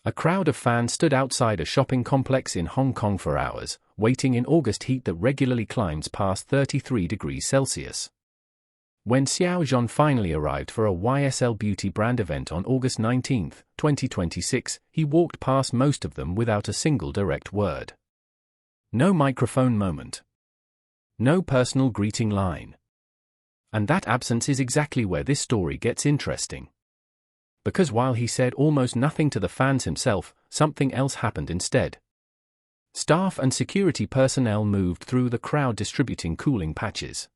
A crowd of fans stood outside a shopping complex in Hong Kong for hours, waiting in August heat that regularly climbs past 33 degrees Celsius. When Xiao Zhan finally arrived for a YSL Beauty brand event on August 19, 2026, he walked past most of them without a single direct word. No microphone moment. No personal greeting line. And that absence is exactly where this story gets interesting. Because while he said almost nothing to the fans himself, something else happened instead. Staff and security personnel moved through the crowd distributing cooling patches.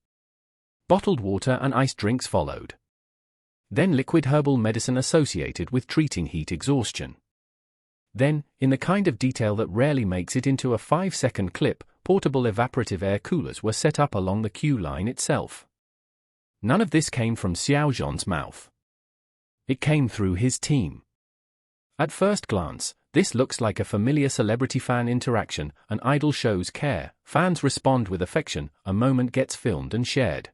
Bottled water and iced drinks followed. Then liquid herbal medicine associated with treating heat exhaustion. Then, in the kind of detail that rarely makes it into a 5-second clip, portable evaporative air coolers were set up along the queue line itself. None of this came from Xiao Zhan's mouth. It came through his team. At first glance, this looks like a familiar celebrity-fan interaction. An idol shows care, fans respond with affection, a moment gets filmed and shared.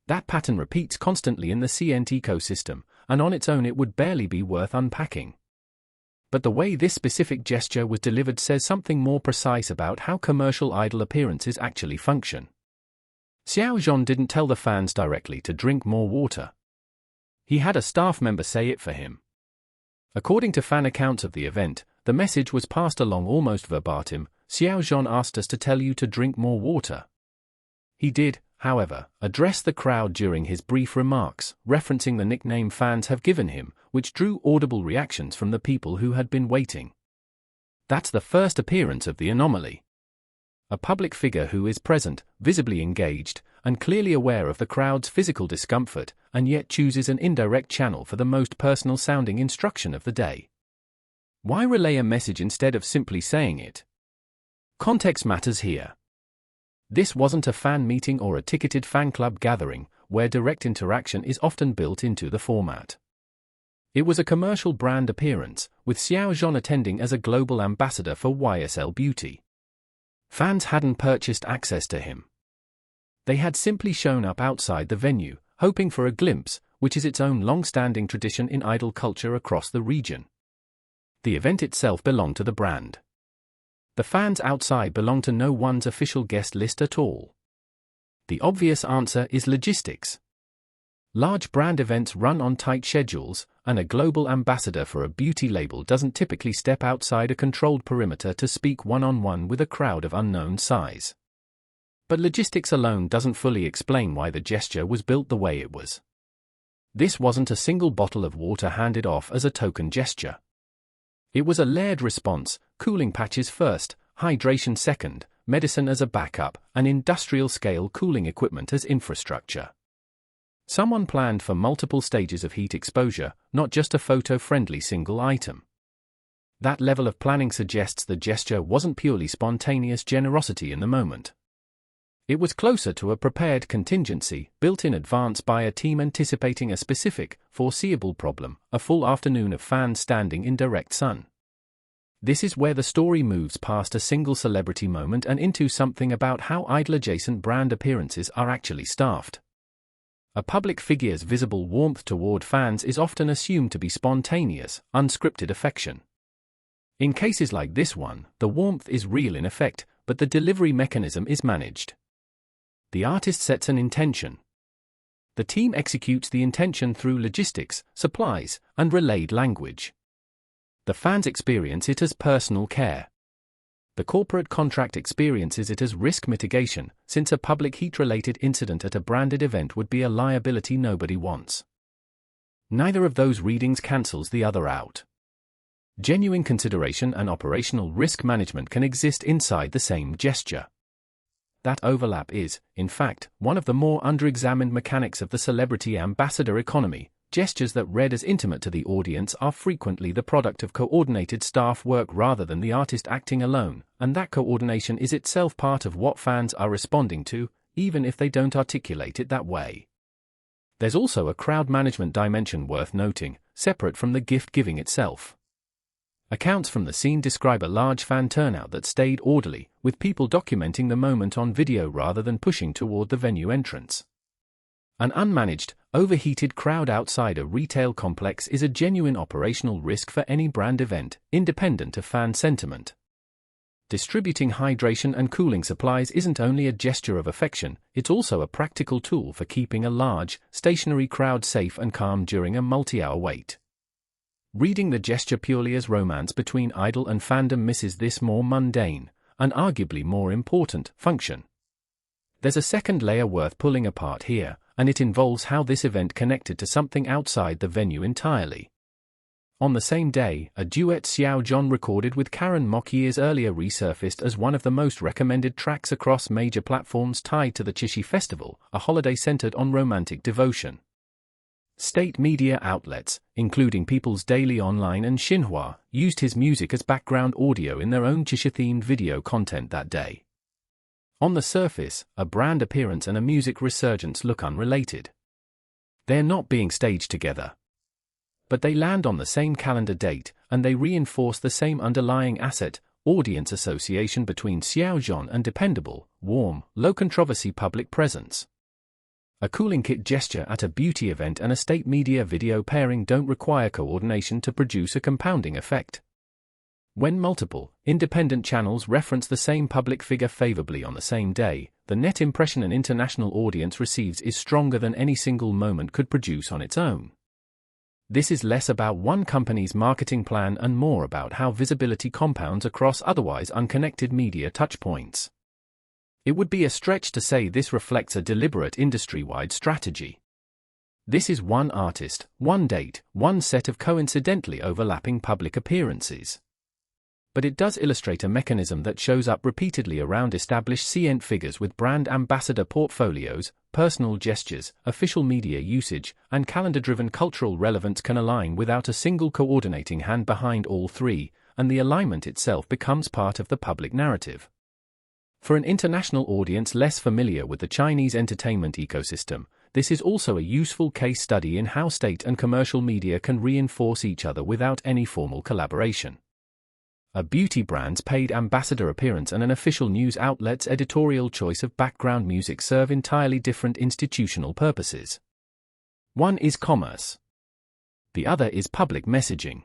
That pattern repeats constantly in the C-ent ecosystem, and on its own it would barely be worth unpacking. But the way this specific gesture was delivered says something more precise about how commercial idol appearances actually function. Xiao Zhan didn't tell the fans directly to drink more water. He had a staff member say it for him. According to fan accounts of the event, the message was passed along almost verbatim. Xiao Zhan asked us to tell you to drink more water. He did, however, address the crowd during his brief remarks, referencing the nickname fans have given him, which drew audible reactions from the people who had been waiting. That's the first appearance of the anomaly. A public figure who is present, visibly engaged, and clearly aware of the crowd's physical discomfort, and yet chooses an indirect channel for the most personal-sounding instruction of the day. Why relay a message instead of simply saying it? Context matters here. This wasn't a fan meeting or a ticketed fan club gathering, where direct interaction is often built into the format. It was a commercial brand appearance, with Xiao Zhan attending as a global ambassador for YSL Beauty. Fans hadn't purchased access to him. They had simply shown up outside the venue, hoping for a glimpse, which is its own long-standing tradition in idol culture across the region. The event itself belonged to the brand. The fans outside belonged to no one's official guest list at all. The obvious answer is logistics. Large brand events run on tight schedules, and a global ambassador for a beauty label doesn't typically step outside a controlled perimeter to speak one-on-one with a crowd of unknown size. But logistics alone doesn't fully explain why the gesture was built the way it was. This wasn't a single bottle of water handed off as a token gesture. It was a layered response, cooling patches first, hydration second, medicine as a backup, and industrial-scale cooling equipment as infrastructure. Someone planned for multiple stages of heat exposure, not just a photo-friendly single item. That level of planning suggests the gesture wasn't purely spontaneous generosity in the moment. It was closer to a prepared contingency, built in advance by a team anticipating a specific, foreseeable problem, a full afternoon of fans standing in direct sun. This is where the story moves past a single celebrity moment and into something about how idol-adjacent brand appearances are actually staffed. A public figure's visible warmth toward fans is often assumed to be spontaneous, unscripted affection. In cases like this one, the warmth is real in effect, but the delivery mechanism is managed. The artist sets an intention. The team executes the intention through logistics, supplies, and relayed language. The fans experience it as personal care. The corporate contract experiences it as risk mitigation, since a public heat-related incident at a branded event would be a liability nobody wants. Neither of those readings cancels the other out. Genuine consideration and operational risk management can exist inside the same gesture. That overlap is, in fact, one of the more underexamined mechanics of the celebrity ambassador economy. Gestures that read as intimate to the audience are frequently the product of coordinated staff work rather than the artist acting alone, and that coordination is itself part of what fans are responding to, even if they don't articulate it that way. There's also a crowd management dimension worth noting, separate from the gift-giving itself. Accounts from the scene describe a large fan turnout that stayed orderly, with people documenting the moment on video rather than pushing toward the venue entrance. An unmanaged, overheated crowd outside a retail complex is a genuine operational risk for any brand event, independent of fan sentiment. Distributing hydration and cooling supplies isn't only a gesture of affection, it's also a practical tool for keeping a large, stationary crowd safe and calm during a multi-hour wait. Reading the gesture purely as romance between idol and fandom misses this more mundane, and arguably more important, function. There's a second layer worth pulling apart here, and it involves how this event connected to something outside the venue entirely. On the same day, a duet Xiao Zhan recorded with Karen Mok years earlier resurfaced as one of the most recommended tracks across major platforms tied to the Qixi Festival, a holiday centered on romantic devotion. State media outlets, including People's Daily Online and Xinhua, used his music as background audio in their own Qixi-themed video content that day. On the surface, a brand appearance and a music resurgence look unrelated. They're not being staged together. But they land on the same calendar date, and they reinforce the same underlying asset, audience association between Xiao Zhan and dependable, warm, low-controversy public presence. A cooling kit gesture at a beauty event and a state media video pairing don't require coordination to produce a compounding effect. When multiple, independent channels reference the same public figure favorably on the same day, the net impression an international audience receives is stronger than any single moment could produce on its own. This is less about one company's marketing plan and more about how visibility compounds across otherwise unconnected media touchpoints. It would be a stretch to say this reflects a deliberate industry-wide strategy. This is one artist, one date, one set of coincidentally overlapping public appearances. But it does illustrate a mechanism that shows up repeatedly around established C-ent figures with brand ambassador portfolios, personal gestures, official media usage, and calendar-driven cultural relevance can align without a single coordinating hand behind all three, and the alignment itself becomes part of the public narrative. For an international audience less familiar with the Chinese entertainment ecosystem, this is also a useful case study in how state and commercial media can reinforce each other without any formal collaboration. A beauty brand's paid ambassador appearance and an official news outlet's editorial choice of background music serve entirely different institutional purposes. One is commerce. The other is public messaging.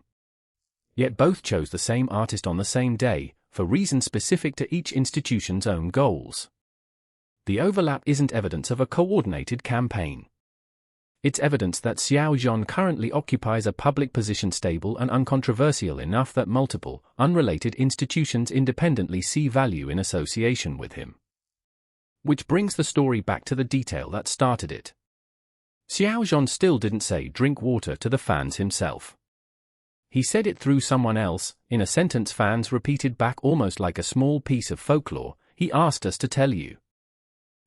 Yet both chose the same artist on the same day, for reasons specific to each institution's own goals. The overlap isn't evidence of a coordinated campaign. It's evidence that Xiao Zhan currently occupies a public position stable and uncontroversial enough that multiple, unrelated institutions independently see value in association with him. Which brings the story back to the detail that started it. Xiao Zhan still didn't say "drink water" to the fans himself. He said it through someone else, in a sentence fans repeated back almost like a small piece of folklore. "He asked us to tell you."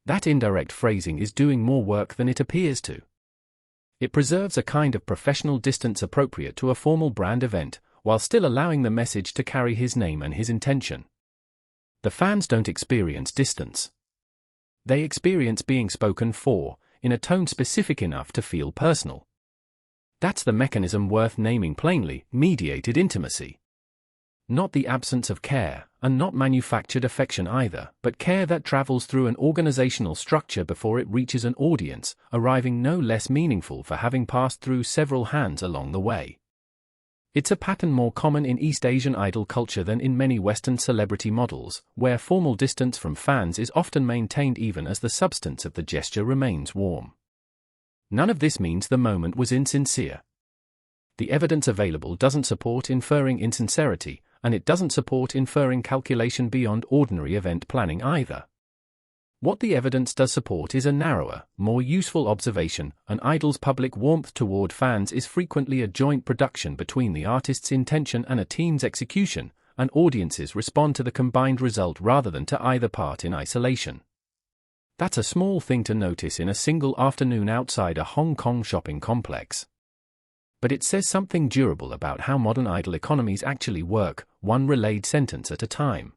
That indirect phrasing is doing more work than it appears to. It preserves a kind of professional distance appropriate to a formal brand event, while still allowing the message to carry his name and his intention. The fans don't experience distance. They experience being spoken for, in a tone specific enough to feel personal. That's the mechanism worth naming plainly: mediated intimacy. Not the absence of care, and not manufactured affection either, but care that travels through an organizational structure before it reaches an audience, arriving no less meaningful for having passed through several hands along the way. It's a pattern more common in East Asian idol culture than in many Western celebrity models, where formal distance from fans is often maintained even as the substance of the gesture remains warm. None of this means the moment was insincere. The evidence available doesn't support inferring insincerity, and it doesn't support inferring calculation beyond ordinary event planning either. What the evidence does support is a narrower, more useful observation: an idol's public warmth toward fans is frequently a joint production between the artist's intention and a team's execution, and audiences respond to the combined result rather than to either part in isolation. That's a small thing to notice in a single afternoon outside a Hong Kong shopping complex. But it says something durable about how modern idol economies actually work, one relayed sentence at a time.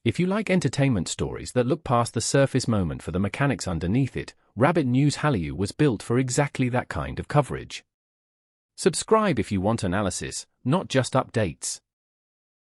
If you like entertainment stories that look past the surface moment for the mechanics underneath it, Rabbit News Hallyu was built for exactly that kind of coverage. Subscribe if you want analysis, not just updates.